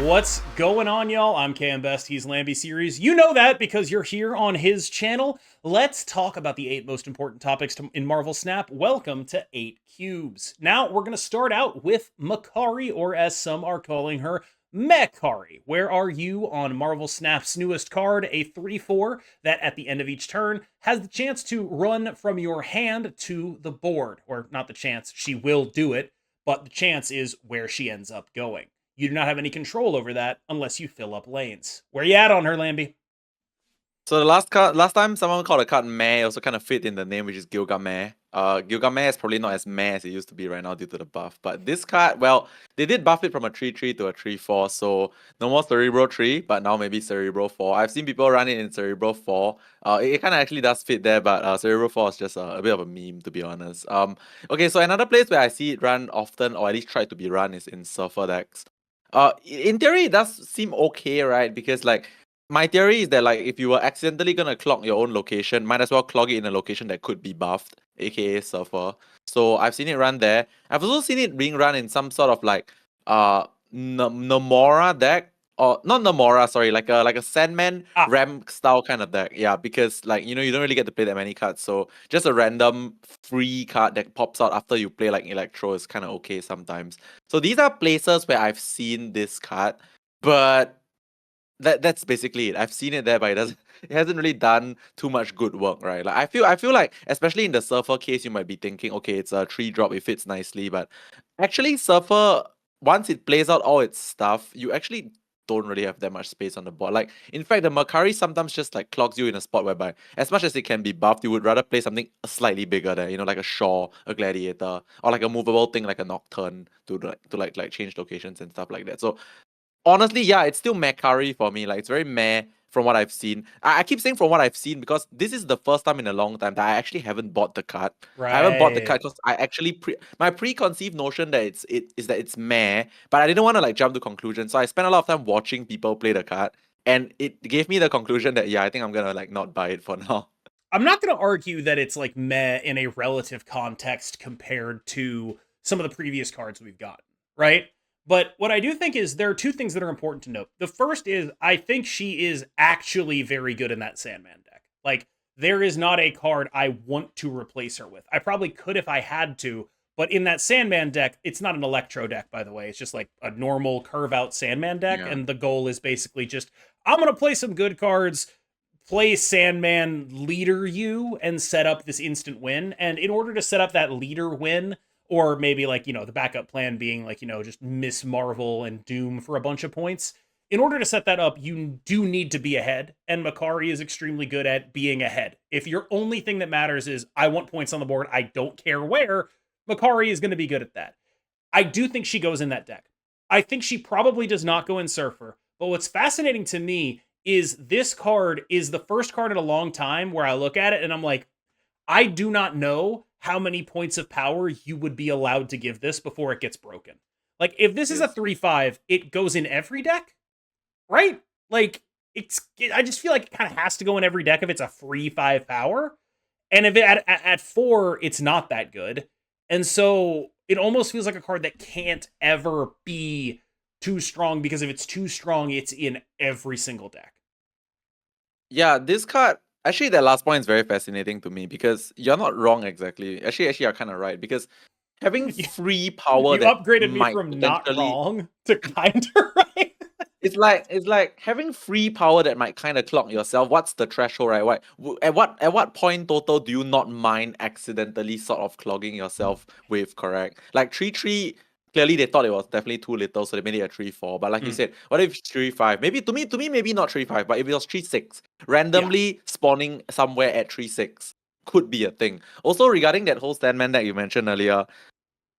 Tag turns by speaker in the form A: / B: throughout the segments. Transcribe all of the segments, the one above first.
A: What's going on, y'all? I'm KMBest, he's Lambie Series. You know that because you're here on his channel. Let's talk about the 8 most important topics in Marvel Snap. Welcome to 8 Cubes. Now, we're going to start out with Makkari, or as some are calling her, Makkari. Where are you on Marvel Snap's newest card, a 3/4 that at the end of each turn has the chance to run from your hand to the board. Or not the chance, she will do it, but the chance is where she ends up going. You do not have any control over that unless you fill up lanes. Where you at on her, Lambie?
B: So the last time someone called the card meh also kind of fit in the name, which is Gilgameh. Gilgameh is probably not as meh as it used to be right now due to the buff. But this card, well, they did buff it from a 3/3 to a 3/4, so no more Cerebro 3, but now maybe Cerebro 4. I've seen people run it in Cerebro 4. It kind of actually does fit there, but Cerebro 4 is just a bit of a meme, to be honest. Okay, so another place where I see it run often, or at least try to be run, is in Surfer decks. In theory, it does seem okay, right? Because like, my theory is that like if you were accidentally gonna clog your own location, might as well clog it in a location that could be buffed, aka Surfer. So I've seen it run there. I've also seen it being run in some sort of like Namora deck. Or not Namora, sorry, like a Sandman ramp style kind of deck. Yeah, because like you don't really get to play that many cards. So just a random free card that pops out after you play like Electro is kind of okay sometimes. So these are places where I've seen this card, but that's basically it. I've seen it there, but it hasn't really done too much good work, right? Like I feel like, especially in the Surfer case, you might be thinking, okay, it's a 3-drop, it fits nicely, but actually Surfer, once it plays out all its stuff, you actually don't really have that much space on the board. Like, in fact, the Makkari sometimes just like clogs you in a spot whereby, as much as it can be buffed, you would rather play something slightly bigger there, like a Shaw, a Gladiator, or like a movable thing like a Nocturne to change locations and stuff like that. So honestly, yeah, it's still Makkari for me. Like, it's very meh from what I've seen. I keep saying from what I've seen because this is the first time in a long time that I actually haven't bought the card.
A: Right.
B: I haven't bought the card because I actually my preconceived notion that it's meh, but I didn't want to like jump to conclusions. So I spent a lot of time watching people play the card, and it gave me the conclusion that yeah, I think I'm gonna like not buy it for now.
A: I'm not going to argue that it's like meh in a relative context compared to some of the previous cards we've gotten, right? But what I do think is there are 2 things that are important to note. The first is I think she is actually very good in that Sandman deck. Like, there is not a card I want to replace her with. I probably could if I had to, but in that Sandman deck, it's not an Electro deck, by the way. It's just like a normal curve-out Sandman deck,
B: Yeah.
A: and the goal is basically just, I'm going to play some good cards, play Sandman leader you, and set up this instant win. And in order to set up that leader win, or maybe like, the backup plan being like, just Miss Marvel and Doom for a bunch of points. In order to set that up, you do need to be ahead, and Makkari is extremely good at being ahead. If your only thing that matters is, I want points on the board, I don't care where, Makkari is going to be good at that. I do think she goes in that deck. I think she probably does not go in Surfer, but what's fascinating to me is this card is the first card in a long time where I look at it and I'm like, I do not know how many points of power you would be allowed to give this before it gets broken. Like, if this is a 3/5, it goes in every deck, right? Like, I just feel like it kind of has to go in every deck if it's a free 5 power. And if it at 4, it's not that good. And so it almost feels like a card that can't ever be too strong, because if it's too strong, it's in every single deck.
B: Yeah, this card, actually, that last point is very fascinating to me because you're not wrong exactly. Actually, you're kind of right because having free power
A: You
B: that
A: upgraded me
B: might
A: from not
B: potentially
A: wrong to kind of right.
B: it's like having free power that might kind of clog yourself. What's the threshold, right? At what point total do you not mind accidentally sort of clogging yourself with, correct? Like 3/3, clearly they thought it was definitely too little, so they made it a 3/4. But like you said, what if it's 3/5? Maybe to me, maybe not 3/5, but if it was 3/6, randomly spawning somewhere at 3/6 could be a thing. Also, regarding that whole Sandman that you mentioned earlier,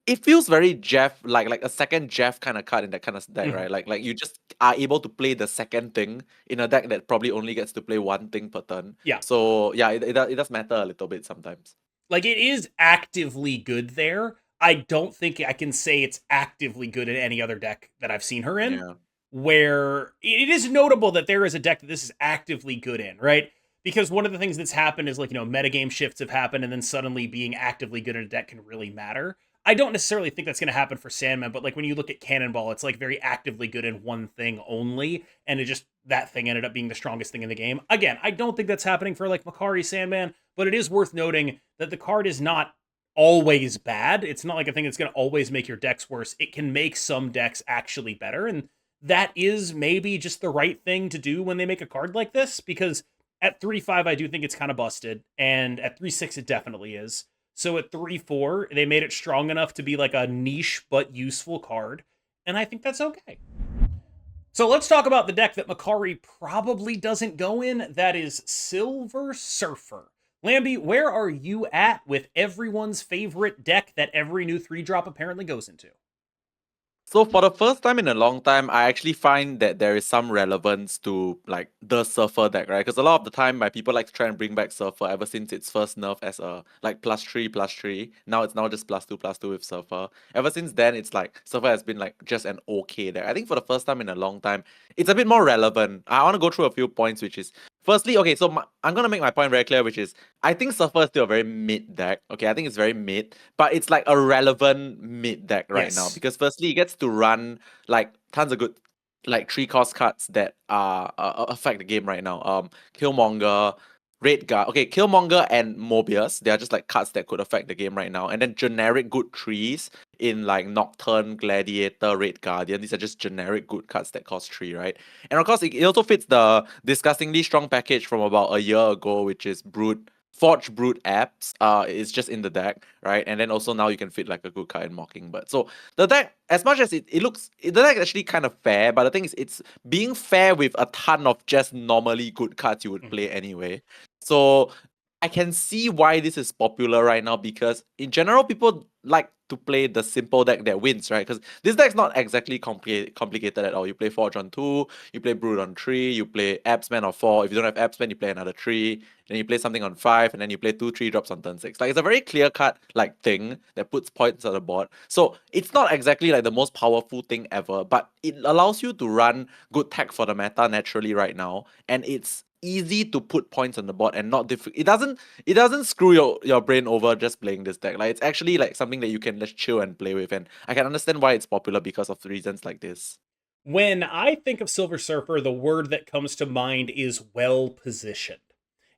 B: it feels very Jeff, like a second Jeff kind of card in that kind of deck, right? Like you just are able to play the second thing in a deck that probably only gets to play one thing per turn.
A: Yeah.
B: So yeah, it does matter a little bit sometimes.
A: Like, it is actively good there. I don't think I can say it's actively good in any other deck that I've seen her in.
B: Yeah.
A: Where it is notable that there is a deck that this is actively good in, right? Because one of the things that's happened is, like, metagame shifts have happened, and then suddenly being actively good in a deck can really matter. I don't necessarily think that's going to happen for Sandman, but like when you look at Cannonball, it's like very actively good in one thing only, and it just that thing ended up being the strongest thing in the game. Again, I don't think that's happening for like Makkari Sandman, but it is worth noting that the card is not always bad. It's not like a thing that's going to always make your decks worse. It can make some decks actually better, and that is maybe just the right thing to do when they make a card like this, because at 3-5, I do think it's kind of busted, and at 3-6, it definitely is. So at 3-4, they made it strong enough to be like a niche but useful card, and I think that's okay. So let's talk about the deck that Makkari probably doesn't go in. That is Silver Surfer. Lambie, where are you at with everyone's favorite deck that every new 3-drop apparently goes into?
B: So for the first time in a long time, I actually find that there is some relevance to like the Surfer deck, right? Because a lot of the time, my people like to try and bring back Surfer ever since its first nerf as a like +3/+3. Now it's just +2/+2 with Surfer. Ever since then, it's like Surfer has been like just an okay deck. I think for the first time in a long time, it's a bit more relevant. I want to go through a few points, which is firstly, okay, so I'm gonna make my point very clear, which is I think Surfer is still a very mid deck. Okay, I think it's very mid, but it's like a relevant mid deck right now
A: Yes.
B: because firstly, it gets to run like tons of good like 3-cost cards that affect the game right now. Killmonger, Red Guard. Okay, Killmonger and Mobius. They are just like cards that could affect the game right now. And then generic good trees in like Nocturne, Gladiator, Red Guardian. These are just generic good cards that cost 3, right? And of course, it also fits the disgustingly strong package from about a year ago, which is Brute. Forge Brute apps, it's just in the deck, right? And then also now you can fit like a good card in Mockingbird. So the deck, as much as it looks, the deck is actually kind of fair, but the thing is, it's being fair with a ton of just normally good cards you would play anyway. So I can see why this is popular right now because in general, people like to play the simple deck that wins, right? Because this deck's not exactly complicated at all. You play Forge on 2, you play Brood on 3, you play Absman on 4. If you don't have Absman, you play another 3. Then you play something on 5, and then you play 2/3 drops on turn 6. Like it's a very clear cut like thing that puts points on the board. So it's not exactly like the most powerful thing ever, but it allows you to run good tech for the meta naturally right now, and it's easy to put points on the board and not difficult. It doesn't screw your brain over just playing this deck. Like it's actually like something that you can just chill and play with, and I can understand why it's popular because of reasons like this.
A: When I think of Silver Surfer, the word that comes to mind is well positioned.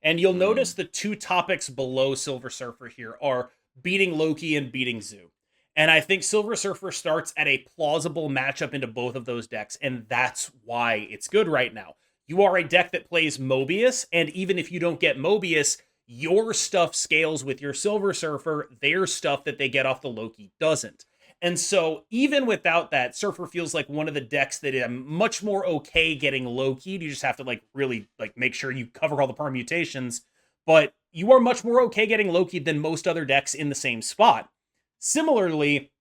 A: And you'll notice
B: Mm.
A: the two topics below Silver Surfer here are beating Loki and beating Zoo. And I think Silver Surfer starts at a plausible matchup into both of those decks, and that's why it's good right now. You are a deck that plays Mobius, and even if you don't get Mobius, your stuff scales with your Silver Surfer, their stuff that they get off the Loki doesn't. And so, even without that, Surfer feels like one of the decks that I'm much more okay getting Loki. You just have to like really like make sure you cover all the permutations, but you are much more okay getting Loki than most other decks in the same spot. Similarly,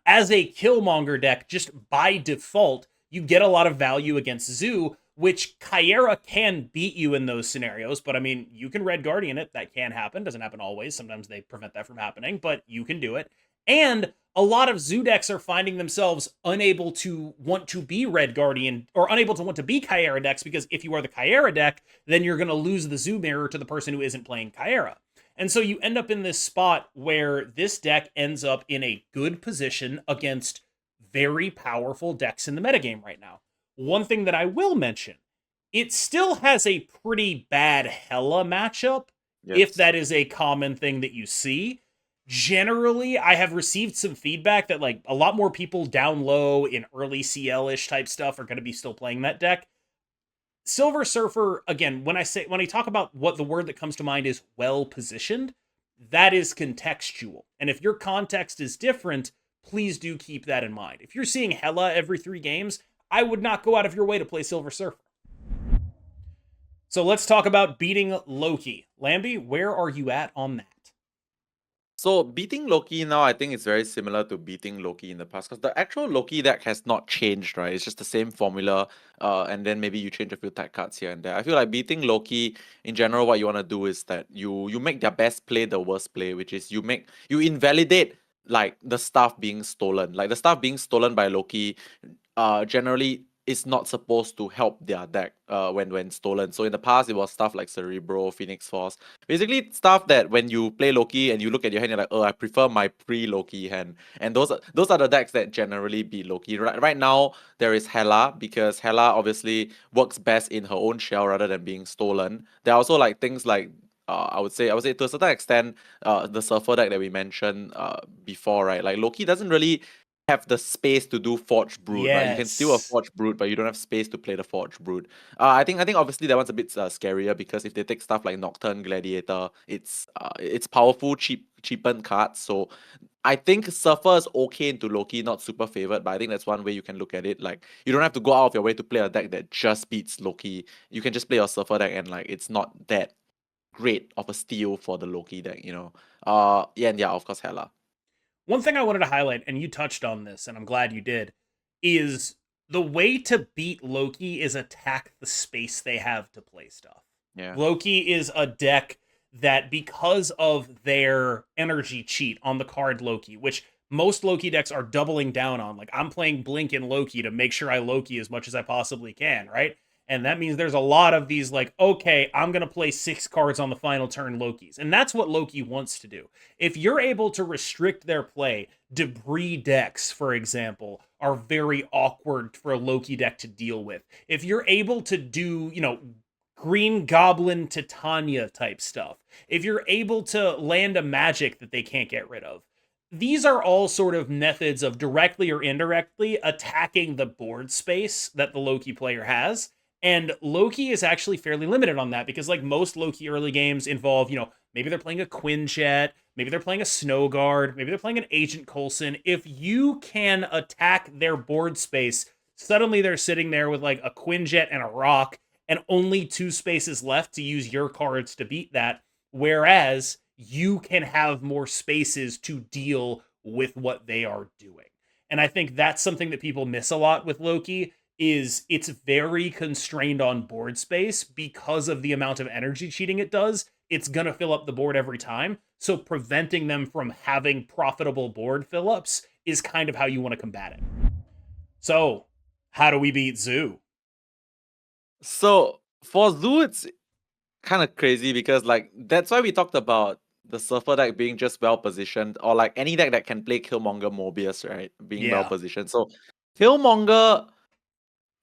A: as a Killmonger deck, just by default, you get a lot of value against Zoo, which Kyera can beat you in those scenarios. But I mean, you can Red Guardian it. That can happen. Doesn't happen always. Sometimes they prevent that from happening, but you can do it. And a lot of Zoo decks are finding themselves unable to want to be Red Guardian or unable to want to be Kyera decks because if you are the Kyera deck, then you're going to lose the Zoo mirror to the person who isn't playing Kyera. And so you end up in this spot where this deck ends up in a good position against very powerful decks in the metagame right now. One thing that I will mention, it still has a pretty bad Hela matchup, if
B: Yes.
A: that is a common thing that you see. Generally, I have received some feedback that like a lot more people down low in early CL-ish type stuff are going to be still playing that deck. Silver Surfer, again, when I talk about what the word that comes to mind is well positioned, that is contextual. And if your context is different, please do keep that in mind. If you're seeing Hela every 3 games, I would not go out of your way to play Silver Surfer. So let's talk about beating Loki. Lambie, where are you at on that?
B: So beating Loki now, I think it's very similar to beating Loki in the past because the actual Loki deck has not changed, right? It's just the same formula, and then maybe you change a few tech cards here and there. I feel like beating Loki in general, what you want to do is that you make their best play the worst play, which is you invalidate like the stuff being stolen. Like the stuff being stolen by Loki, generally is not supposed to help their deck when stolen. So in the past, it was stuff like Cerebro, Phoenix Force. Basically, stuff that when you play Loki and you look at your hand, you're like, oh, I prefer my pre-Loki hand. And those are the decks that generally beat Loki. Right now, there is Hela, because Hela obviously works best in her own shell rather than being stolen. There are also like things like I would say to a certain extent, the Surfer deck that we mentioned before, right? Like Loki doesn't really have the space to do Forge Brood, right? You can steal a
A: Yes.
B: Forge Brood, but you don't have space to play the Forge Brood. I think obviously that one's a bit scarier, because if they take stuff like Nocturne Gladiator, it's powerful, cheapened cards. So I think Surfer is okay into Loki, not super favored, but I think that's one way you can look at it. Like, you don't have to go out of your way to play a deck that just beats Loki. You can just play your Surfer deck, and like it's not that great of a steal for the Loki deck, you know. Yeah, and yeah, of course, Hela.
A: One thing I wanted to highlight, and you touched on this, and I'm glad you did, is the way to beat Loki is attack the space they have to play stuff.
B: Yeah.
A: Loki is a deck that, because of their energy cheat on the card Loki, which most Loki decks are doubling down on, like I'm playing Blink in Loki to make sure I Loki as much as I possibly can, right? And that means there's a lot of these, like, okay, I'm going to play 6 cards on the final turn Lokis. And that's what Loki wants to do. If you're able to restrict their play, debris decks, for example, are very awkward for a Loki deck to deal with. If you're able to do, Green Goblin Titania type stuff, if you're able to land a magic that they can't get rid of, these are all sort of methods of directly or indirectly attacking the board space that the Loki player has. And Loki is actually fairly limited on that, because like most Loki early games involve, maybe they're playing a Quinjet, maybe they're playing a Snow Guard, maybe they're playing an Agent Coulson. If you can attack their board space, suddenly they're sitting there with like a Quinjet and a Rock and only 2 spaces left to use your cards to beat that. Whereas you can have more spaces to deal with what they are doing. And I think that's something that people miss a lot with Loki, is it's very constrained on board space because of the amount of energy cheating it does. It's going to fill up the board every time. So preventing them from having profitable board fill ups is kind of how you want to combat it. So, how do we beat Zoo?
B: So for Zoo, it's kind of crazy, because like that's why we talked about the Surfer deck being just well positioned, or like any deck that can play Killmonger Mobius, right? Being well
A: Yeah.
B: positioned. So Killmonger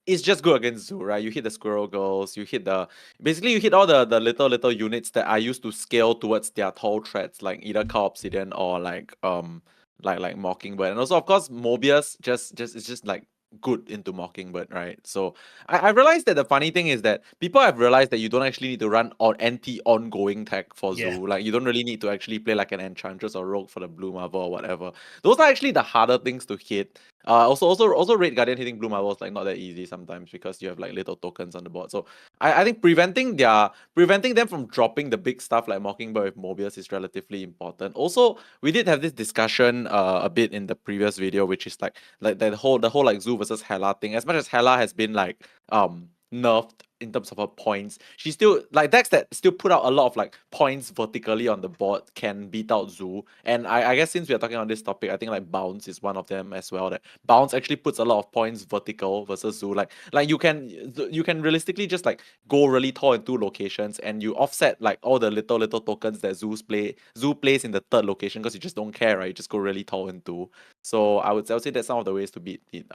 B: is just good against Zoo, right? You hit the Squirrel Girls, you hit you hit all the little units that are used to scale towards their tall threats, like either Cow Obsidian or like Mockingbird. And also of course Mobius just is just like good into Mockingbird, right? So I realized that the funny thing is that people have realized that you don't actually need to run on anti-ongoing tech for
A: Yeah.
B: Zoo. Like you don't really need to actually play like an Enchantress or Rogue for the Blue Marble or whatever. Those are actually the harder things to hit. Also Red Guardian hitting Blue Marble is like not that easy sometimes, because you have like little tokens on the board. So I think preventing them from dropping the big stuff like Mockingbird with Mobius is relatively important. Also, we did have this discussion a bit in the previous video, which is like the whole like Zoo versus Hela thing. As much as Hela has been like nerfed in terms of her points, she still like decks that still put out a lot of like points vertically on the board can beat out Zoo. And I guess since we are talking on this topic, I think like Bounce is one of them as well. That Bounce actually puts a lot of points vertical versus Zoo. Like you can realistically just like go really tall in 2 locations, and you offset like all the little tokens that Zoo plays in the 3rd location, because you just don't care, right? You just go really tall in 2. So I would say that's some of the ways to beat it,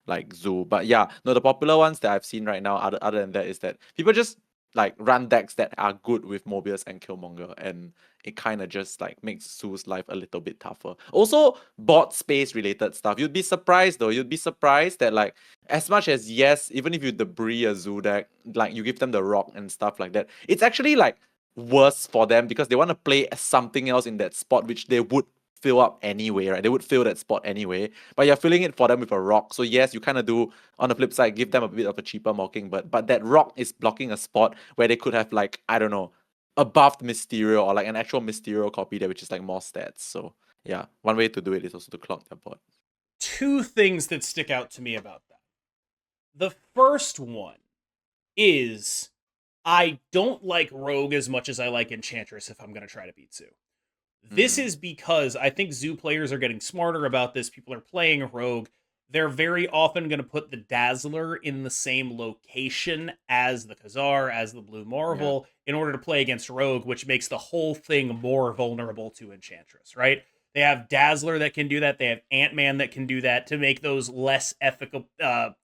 B: like Zoo. But yeah, no, the popular ones that I've seen right now, other than that, is that people just like run decks that are good with Mobius and Killmonger, and it kind of just like makes Zoo's life a little bit tougher. Also, board space related stuff. You'd be surprised though. You'd be surprised that like as much as, yes, even if you debris a Zoo deck, like you give them the rock and stuff like that, it's actually like worse for them, because they want to play something else in that spot which they would fill up anyway, right? They would fill that spot anyway, but you're filling it for them with a rock. So yes, you kind of do, on the flip side, give them a bit of a cheaper Mockingbird, but that rock is blocking a spot where they could have like, I don't know, a buffed Mysterio or like an actual Mysterio copy there, which is like more stats. So yeah, one way to do it is also to clock their board.
A: 2 things that stick out to me about that. The first one is I don't like Rogue as much as I like Enchantress if I'm going to try to beat Zoo. This is because I think Zoo players are getting smarter about this. People are playing Rogue. they're very often going to put the Dazzler in the same location as the Khazar, as the Blue
B: Yeah.
A: Marvel, in order to play against Rogue, which makes the whole thing more vulnerable to Enchantress, right? They have Dazzler that can do that. They have Ant-Man that can do that to make those less ethical,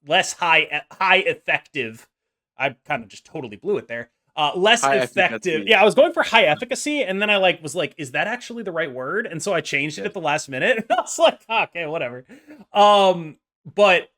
A: less high effective. I kind of just totally blew it there. Less
B: High
A: effective.
B: efficacy.
A: Yeah, I was going for high efficacy, and then I was like, is that actually the right word? And so I changed it
B: Yes.
A: at the last minute. And I was like, okay, whatever. But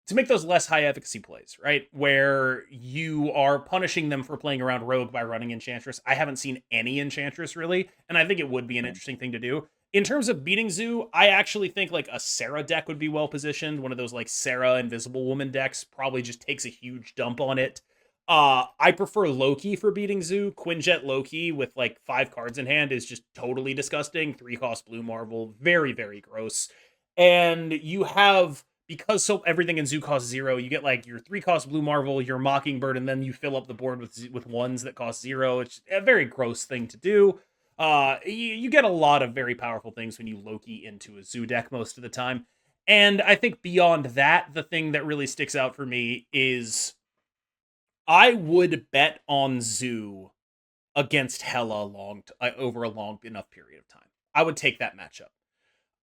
A: to make those less high efficacy plays, right? Where you are punishing them for playing around Rogue by running Enchantress. I haven't seen any Enchantress really, and I think it would be an
B: Yeah.
A: interesting thing to do. In terms of beating Zoo, I actually think like a Sarah deck would be well positioned. One of those like Sarah Invisible Woman decks probably just takes a huge dump on it. I prefer Loki for beating Zoo. Quinjet Loki with like 5 cards in hand is just totally disgusting. 3-cost Blue Marvel, very, very gross. And you have, because so everything in Zoo costs 0, you get like your 3-cost Blue Marvel, your Mockingbird, and then you fill up the board with ones that cost 0. It's a very gross thing to do. You get a lot of very powerful things when you Loki into a Zoo deck most of the time. And I think beyond that, the thing that really sticks out for me is I would bet on Zoo against Hela over a long enough period of time. I would take that matchup.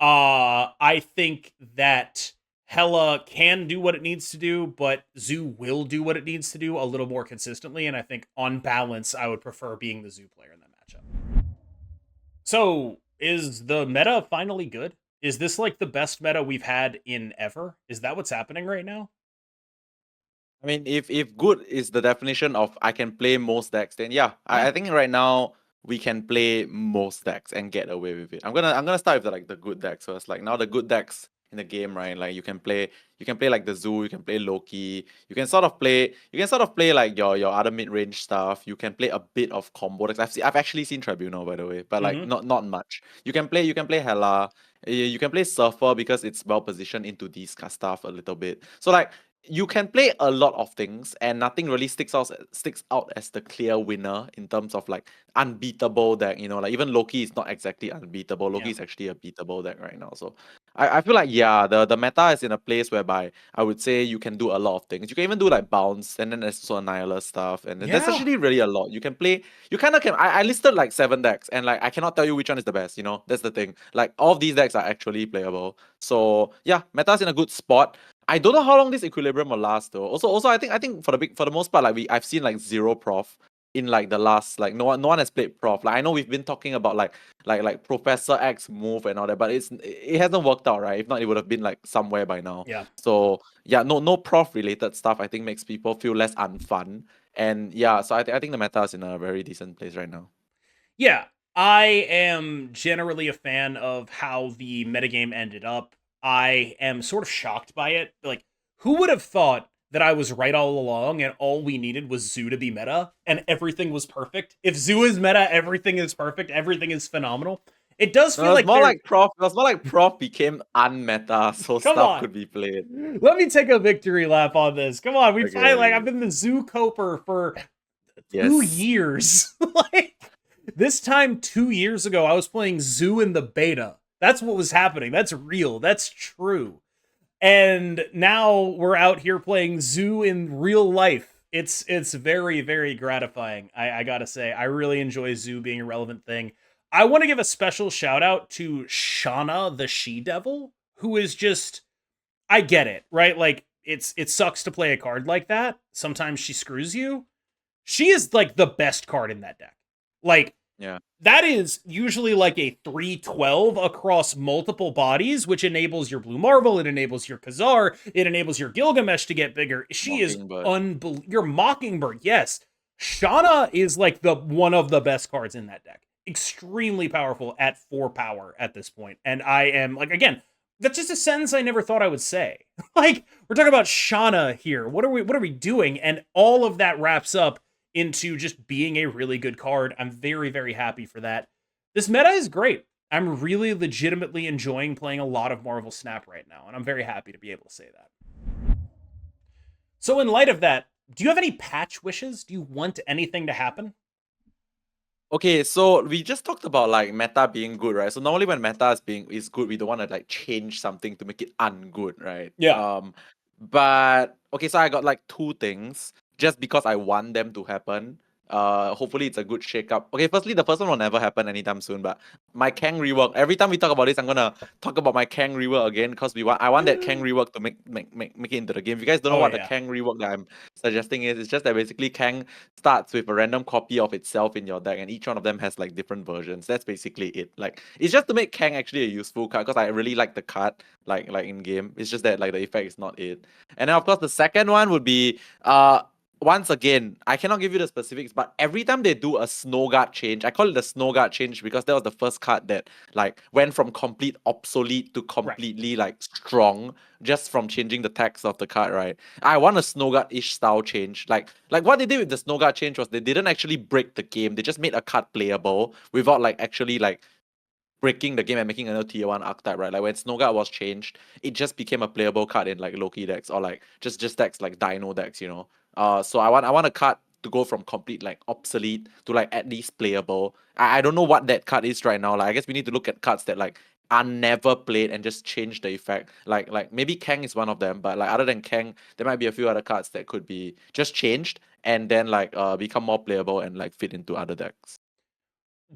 A: I think that Hela can do what it needs to do, but Zoo will do what it needs to do a little more consistently. And I think on balance, I would prefer being the Zoo player in that matchup. So, is the meta finally good? Is this like the best meta we've had in ever? Is that what's happening right now?
B: I mean, if good is the definition of I can play most decks, then yeah,
A: Yeah.
B: I think right now we can play most decks and get away with it. I'm gonna start with the good decks first. Like now the good decks in the game, right? Like you can play like the Zoo, you can play Loki, you can sort of play like your other mid range stuff. You can play a bit of combo decks. I've actually seen Tribunal by the way, but like
A: Mm-hmm.
B: not much. You can play Hela. You can play Surfer because it's well positioned into these stuff a little bit. So like you can play a lot of things and nothing really sticks out as the clear winner in terms of like unbeatable deck, like even Loki is not exactly unbeatable. Loki
A: Yeah.
B: is actually a beatable deck right now. So I feel like yeah, the meta is in a place whereby I would say you can do a lot of things. You can even do like bounce and then there's also Annihilator stuff, and then there's
A: Yeah.
B: actually really a lot. You kinda can I listed like 7 decks and like I cannot tell you which one is the best, that's the thing. Like all of these decks are actually playable. So yeah, meta's in a good spot. I don't know how long this equilibrium will last though. Also, I think for the most part, like I've seen like 0 prof in like the last, like no one has played prof. Like I know we've been talking about like Professor X move and all that, but it hasn't worked out, right? If not, it would have been like somewhere by now.
A: Yeah.
B: So yeah, no prof related stuff I think makes people feel less unfun. And yeah, so I think the meta is in a very decent place right now.
A: Yeah, I am generally a fan of how the metagame ended up. I am sort of shocked by it. Like, who would have thought that I was right all along and all we needed was Zoo to be meta and everything was perfect? If Zoo is meta, everything is perfect, everything is phenomenal. It does
B: No,
A: feel like there.
B: It was more like prof became unmeta, so
A: Come
B: stuff
A: on.
B: could be played.
A: Let me take a victory lap on this. Come on, we finally, like, I've
B: Okay.
A: been the Zoo Coper for 2
B: Yes.
A: years. Like, this time 2 years ago, I was playing Zoo in the beta. That's what was happening. That's real. That's true. And now we're out here playing Zoo in real life. It's very, very gratifying. I gotta say, I really enjoy Zoo being a relevant thing. I want to give a special shout out to Shauna the She Devil, who is just, I get it, right? Like it sucks to play a card like that. Sometimes she screws you. She is like the best card in that deck. Like
B: Yeah.
A: that is usually like a 312 across multiple bodies, which enables your Blue Marvel, it enables your Khazar, it enables your Gilgamesh to get bigger. She is
B: Mockingbird.
A: unbelievable. Your Mockingbird, yes. Shauna is like the one of the best cards in that deck. Extremely powerful at 4 power at this point. And I am like, again, that's just a sentence I never thought I would say. Like, we're talking about Shauna here. What are we doing? And all of that wraps up into just being a really good card. I'm very, very happy for that. This meta is great. I'm really legitimately enjoying playing a lot of Marvel Snap right now, and I'm very happy to be able to say that. So, in light of that, do you have any patch wishes? Do you want anything to happen?
B: Okay, so we just talked about like meta being good, right? So normally when meta is good, we don't want to like change something to make it ungood, right?
A: Yeah.
B: But okay, so I got like two things just because I want them to happen. Hopefully it's a good shake-up. Okay, firstly, the first one will never happen anytime soon, but my Kang rework. Every time we talk about this, I'm gonna talk about my Kang rework again because I want that Kang rework to make it into the game. If you guys don't know
A: Oh
B: what the
A: yeah.
B: Kang rework that I'm suggesting is, it's just that basically Kang starts with a random copy of itself in your deck, and each one of them has like different versions. That's basically it. Like it's just to make Kang actually a useful card because I really like the card, like in game. It's just that like the effect is not it. And then of course the second one would be once again, I cannot give you the specifics, but every time they do a snow guard change, I call it the snow guard change because that was the first card that like went from complete obsolete to
A: Right.
B: completely like strong just from changing the text of the card, right? I want a snow guard-ish style change. Like what they did with the snow guard change was they didn't actually break the game. They just made a card playable without like actually like breaking the game and making another tier 1 archetype, right? Like when Snowguard was changed, it just became a playable card in like Loki decks or like just decks like Dino decks, you know. So I want a card to go from complete like obsolete to like at least playable. I don't know what that card is right now. Like I guess we need to look at cards that like are never played and just change the effect. Like maybe Kang is one of them, but like other than Kang, there might be a few other cards that could be just changed and then like become more playable and like fit into other decks.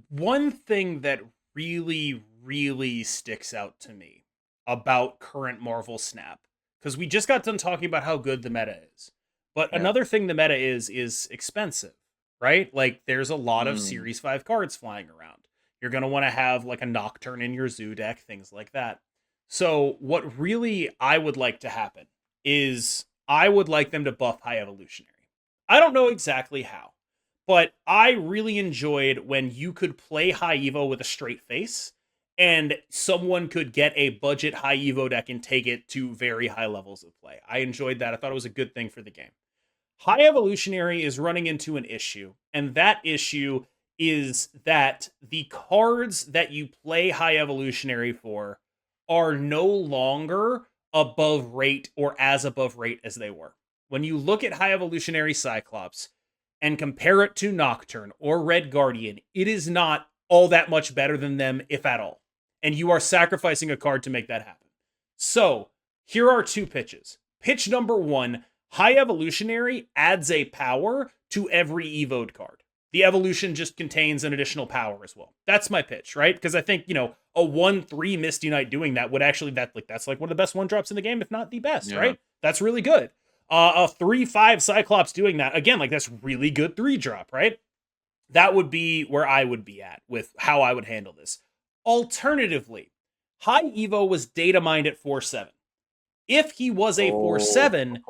A: One thing that really, really sticks out to me about current Marvel Snap, because we just got done talking about how good the meta is. But
B: Yeah.
A: another thing the meta is expensive, right? Like there's a lot of
B: Mm.
A: Series 5 cards flying around. You're going to want to have like a Nocturne in your Zoo deck, things like that. So, what really I would like to happen is I would like them to buff High Evolutionary. I don't know exactly how, but I really enjoyed when you could play High Evo with a straight face and someone could get a budget High Evo deck and take it to very high levels of play. I enjoyed that. I thought it was a good thing for the game. High Evolutionary is running into an issue, and that issue is that the cards that you play High Evolutionary for are no longer above rate or as above rate as they were. When you look at High Evolutionary Cyclops and compare it to Nocturne or Red Guardian, it is not all that much better than them, if at all. And you are sacrificing a card to make that happen. So, here are two pitches. Pitch number one: High Evolutionary adds a power to every Evoed card. The evolution just contains an additional power as well. That's my pitch, right? Because I think, a 1/3 Misty Knight doing that would actually that's like one of the best one drops in the game, if not the best,
B: Yeah.
A: right? That's really good. A 3/5 Cyclops doing that, again, like that's really good 3-drop, right? That would be where I would be at with how I would handle this. Alternatively, High Evo was data mined at 4/7. If he was a
B: Oh,
A: 4/7,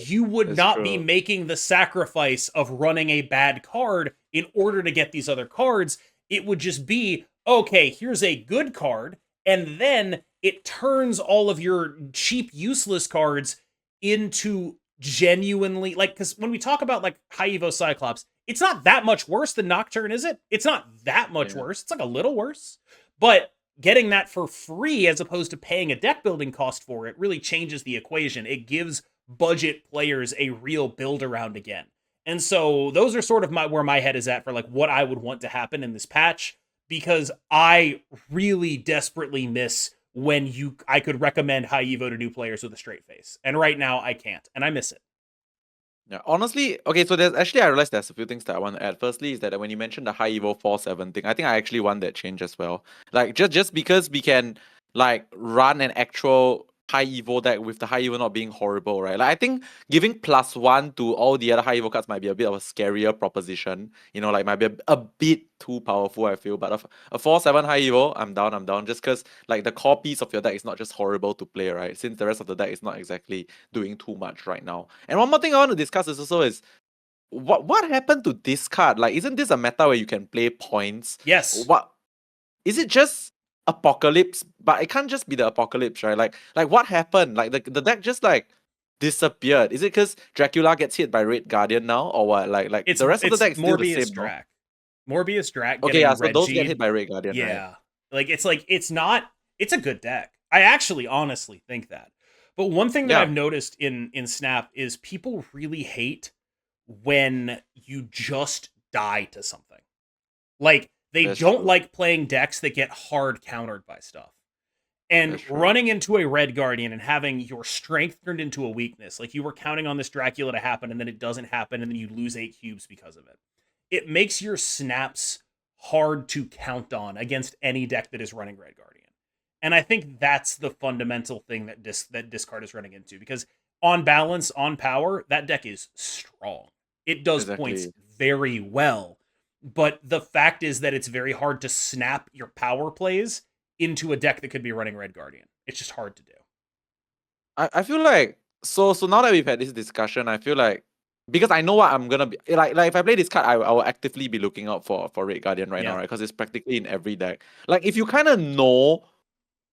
A: you would
B: that's
A: not be
B: true.
A: making the sacrifice of running a bad card in order to get these other cards. It would just be, okay, here's a good card, and then it turns all of your cheap, useless cards into genuinely, like, because when we talk about like High Evo Cyclops, it's not that much worse than Nocturne, is it? It's not that much
B: Yeah.
A: worse. It's like a little worse. But getting that for free as opposed to paying a deck building cost for it really changes the equation. It gives budget players a real build around again. And so those are sort of where my head is at for like what I would want to happen in this patch, because I really desperately miss when I could recommend High Evo to new players with a straight face. And right now I can't, and I miss it.
B: Yeah, honestly, okay, so there's actually I realized there's a few things that I want to add. Firstly, is that when you mentioned the high evo 4/7 thing, I think I actually want that change as well. Like just because we can like run an actual high evo deck with the high evo not being horrible, right? Like I think giving +1 to all the other high evo cards might be a bit of a scarier proposition. You know, like might be a bit too powerful, I feel. But a 4/7 high evo, I'm down. Just because like the core piece of your deck is not just horrible to play, right? Since the rest of the deck is not exactly doing too much right now. And one more thing I want to discuss is also is what happened to this card? Like, isn't this a meta where you can play points?
A: Yes.
B: What is it just apocalypse? But it can't just be the apocalypse, right? Like what happened? Like the deck just like disappeared. Is it because Dracula gets hit by Red Guardian now, or what? Like
A: It's
B: the rest of the
A: it's
B: deck is still the
A: Morbius
B: same, no?
A: Drac. Morbius Drac
B: Okay, yeah,
A: getting
B: so those get
A: Reggie'd.
B: hit by Red Guardian, right?
A: Yeah. It's not, it's a good deck. I actually honestly think that. But one thing that
B: Yeah.
A: I've noticed in Snap is people really hate when you just die to something. Like, they
B: That's
A: don't
B: true.
A: like playing decks that get hard countered by stuff. And
B: That's true.
A: running into a Red Guardian and having your strength turned into a weakness, like you were counting on this Dracula to happen and then it doesn't happen and then you lose 8 cubes because of it. It makes your snaps hard to count on against any deck that is running Red Guardian. And I think that's the fundamental thing that discard is running into, because on balance, on power, that deck is strong. It does points
B: Exactly.
A: very well. But the fact is that it's very hard to snap your power plays into a deck that could be running Red Guardian. It's just hard to do.
B: I feel like so now that we've had this discussion, I feel like because I know what I'm gonna be like if I play this card, I will actively be looking out for Red Guardian right now,
A: Yeah.
B: right? Because it's practically in every deck. Like if you kind of know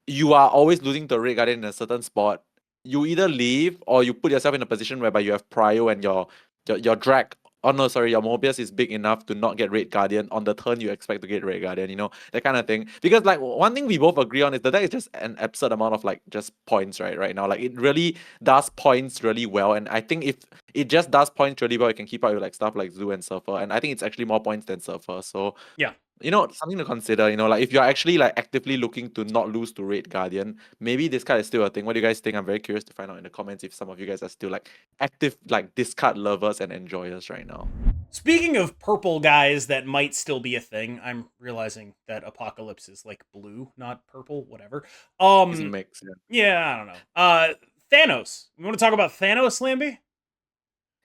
B: you are always losing to Red Guardian in a certain spot, you either leave or you put yourself in a position whereby you have prio and your drag. Oh no, sorry, your Mobius is big enough to not get Red Guardian on the turn you expect to get Red Guardian, that kind of thing. Because like one thing we both agree on is the deck is just an absurd amount of like just points, right now. Like it really does points really well. And I think if it just does points really well, it can keep up with like stuff like Zoo and Surfer. And I think it's actually more points than Surfer. So
A: Yeah.
B: something to consider, like if you're actually like actively looking to not lose to Red Guardian, maybe this card is still a thing. What do you guys think? I'm very curious to find out in the comments if some of you guys are still like active like discard lovers and enjoyers right now.
A: Speaking of purple guys that might still be a thing, I'm realizing that Apocalypse is like blue, not purple, whatever.
B: It's mixed, yeah.
A: Yeah, I don't know. Thanos. You want to talk about Thanos, Lambie?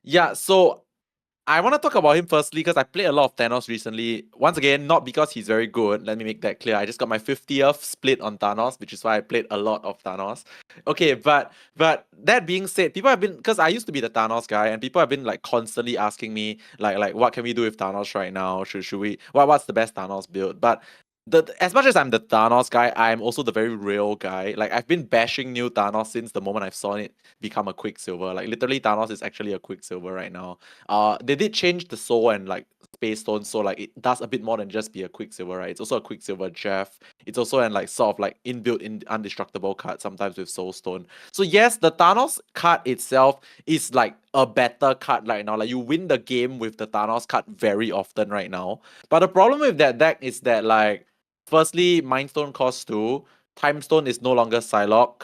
B: Yeah, so I want to talk about him firstly because I played a lot of Thanos recently. Once again, not because he's very good. Let me make that clear. I just got my 50th split on Thanos, which is why I played a lot of Thanos. Okay, but that being said, people have been because I used to be the Thanos guy, and people have been like constantly asking me like what can we do with Thanos right now? Should we what's the best Thanos build? But as much as I'm the Thanos guy, I'm also the very real guy. Like I've been bashing new Thanos since the moment I've saw it become a Quicksilver. Like literally, Thanos is actually a Quicksilver right now. They did change the soul and like space stone, so like it does a bit more than just be a Quicksilver, right? It's also a Quicksilver Jeff. It's also an like sort of like inbuilt in undestructible card sometimes with soul stone. So yes, the Thanos card itself is like a better card right now. Like you win the game with the Thanos card very often right now. But the problem with that deck is that like firstly, Mind Stone costs 2, Time Stone is no longer Psylocke,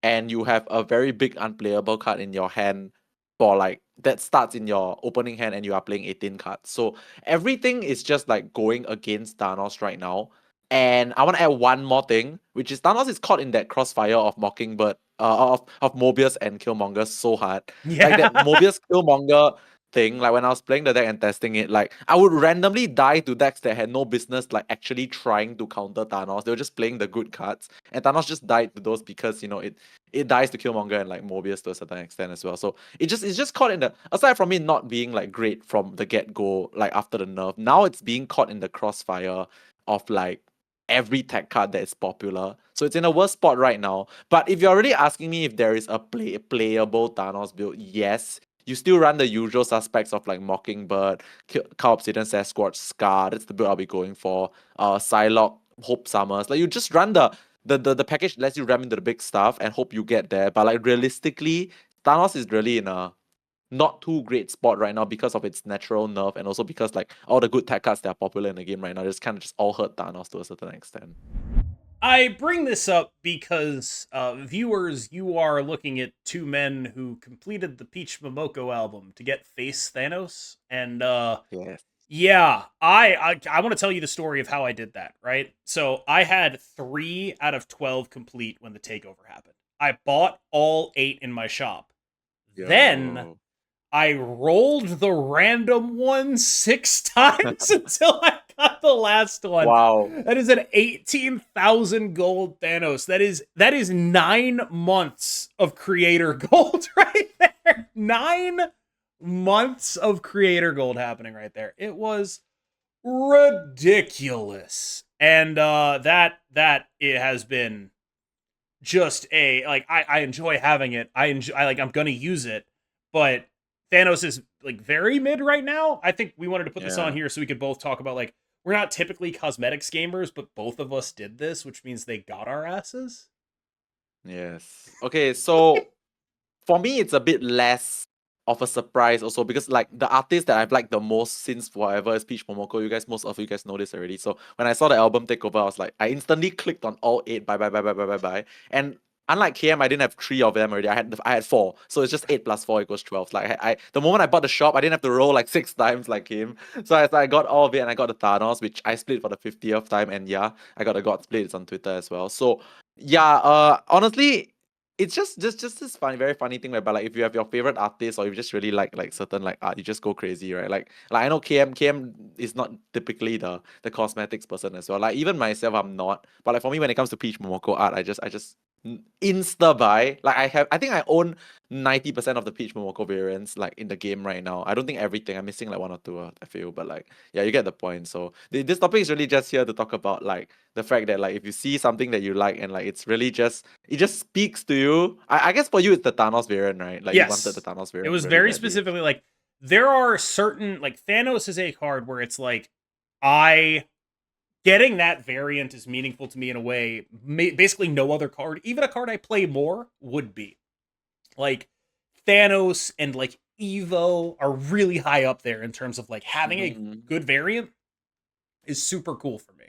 B: and you have a very big unplayable card in your hand for like that starts in your opening hand and you are playing 18 cards. So everything is just like going against Thanos right now. And I want to add one more thing, which is Thanos is caught in that crossfire of Mockingbird, of Mobius and Killmonger so hard. Like that
A: Yeah.
B: Mobius Killmonger thing, like when I was playing the deck and testing it, like I would randomly die to decks that had no business like actually trying to counter Thanos. They were just playing the good cards. And Thanos just died to those because it dies to Killmonger and like Mobius to a certain extent as well. So it's just caught in the aside from it not being like great from the get-go, like after the nerf, now it's being caught in the crossfire of like every tech card that is popular. So it's in a worse spot right now. But if you're already asking me if there is a playable Thanos build, yes. You still run the usual suspects of like Mockingbird, Cow Obsidian, Sasquatch, Scar. That's the build I'll be going for. Psylocke, Hope Summers. Like you just run the package lets you ram into the big stuff and hope you get there. But like realistically, Thanos is really in a not too great spot right now because of its natural nerf and also because like all the good tech cards that are popular in the game right now just kind of just all hurt Thanos to a certain extent.
A: I bring this up because, viewers, you are looking at two men who completed the Peach Momoko album to get face Thanos, and
B: Yes.
A: yeah, I want to tell you the story of how I did that. Right, so I had 3 out of 12 complete when the takeover happened. I bought all 8 in my shop. Then
B: Yo.
A: I rolled the random one 6 times until I got the last one.
B: Wow.
A: That is an 18,000 gold Thanos. That is 9 months of creator gold right there. 9 months of creator gold happening right there. It was ridiculous. And that it has been just a like I enjoy having it. I'm gonna use it, but Thanos is like very mid right now. I think we wanted to put this on
B: Yeah.
A: here so we could both talk about like we're not typically cosmetics gamers, but both of us did this, which means they got our asses.
B: Yes. Okay, so for me it's a bit less of a surprise also, because like the artist that I've liked the most since forever is Peach Momoko. Most of you guys know this already. So when I saw the album takeover, I was like, I instantly clicked on all 8. Bye. And unlike KM, I didn't have 3 of them already. I had 4. So it's just 8 plus 4 equals 12. Like I the moment I bought the shop, I didn't have to roll like 6 times like him. So I got all of it, and I got the Thanos, which I split for the 50th time. And yeah, I got the God Split. It's on Twitter as well. So yeah, honestly, it's just this funny, very funny thing whereby like if you have your favorite artist or you just really like certain like art, you just go crazy, right? Like I know KM is not typically the cosmetics person as well. Like even myself, I'm not. But like for me, when it comes to Peach Momoko art, I just insta buy. Like I think I own 90% of the Peach Momoko variants like in the game right now. I don't think everything. I'm missing like 1 or 2. I feel, but like yeah, you get the point. So this topic is really just here to talk about like the fact that like if you see something that you like and like it's really just it just speaks to you. I guess for you it's the Thanos variant, right? Like you wanted the
A: Yes.
B: Thanos
A: It
B: variant
A: was
B: really
A: very
B: badly.
A: specifically like there are certain like Thanos is a card where it's like I getting that variant is meaningful to me in a way basically no other card, even a card I play more, would be. Like Thanos and like Evo are really high up there in terms of like having a
B: Mhm.
A: good variant is super cool for me.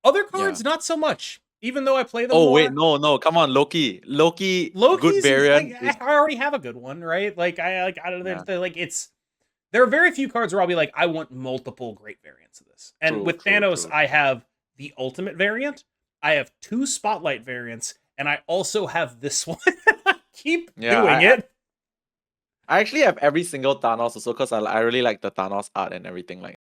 A: Other
B: Yeah.
A: cards, not so much. Even though I play them
B: Oh wait,
A: more,
B: no, come on, Loki. Good
A: Loki's is
B: variant
A: I
B: is
A: already have a good one, right? Like I don't know,
B: yeah,
A: like it's there are very few cards where I'll be like, I want multiple great variants of this. And with Thanos, I
B: true.
A: have the ultimate variant, I have 2 spotlight variants, and I also have this one. I keep
B: Yeah,
A: doing it.
B: I actually have every single Thanos also because I really like the Thanos art and everything like